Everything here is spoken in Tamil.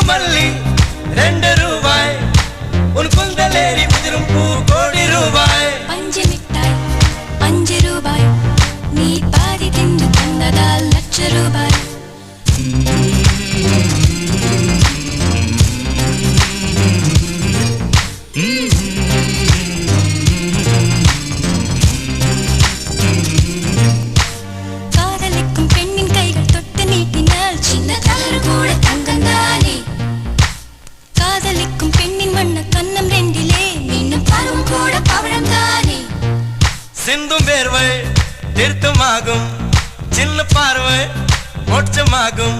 மல்லி 2 ரூபாய் உன் குந்தலேறி உதிரும் பூ கோடி ரூபாய் பஞ்சு மிட்டாய் 5 ரூபாய் நீ பாதி தின்று தந்ததால் லட்ச ரூபாய் காதலிக்கும் பெண்ணின் கைகள் தொட்டு நீட்டினால் சின்ன தளர் கூட தங்கந்தானே காதலிக்கும் பெண்ணின் வண்ண கண்ணம் ரெண்டிலே மீண்டும் பருவம் கூட பவழம் தானே சிந்தும் வேர்வை திருத்தமாகும் சின்ன பார்வை மோட்சமாகும்